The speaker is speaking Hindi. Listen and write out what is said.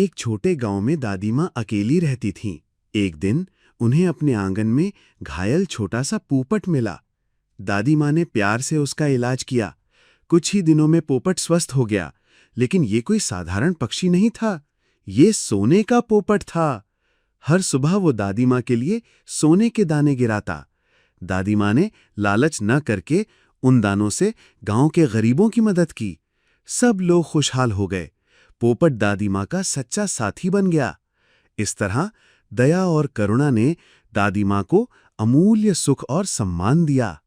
एक छोटे गांव में दादी माँ अकेली रहती थीं। एक दिन उन्हें अपने आंगन में घायल छोटा सा पोपट मिला। दादी माँ ने प्यार से उसका इलाज किया। कुछ ही दिनों में पोपट स्वस्थ हो गया। लेकिन ये कोई साधारण पक्षी नहीं था, ये सोने का पोपट था। हर सुबह वो दादी माँ के लिए सोने के दाने गिराता। दादी माँ ने लालच न करके उन दानों से गांव के गरीबों की मदद की। सब लोग खुशहाल हो गए। पोपट दादी माँ का सच्चा साथी बन गया। इस तरह दया और करुणा ने दादी माँ को अमूल्य सुख और सम्मान दिया।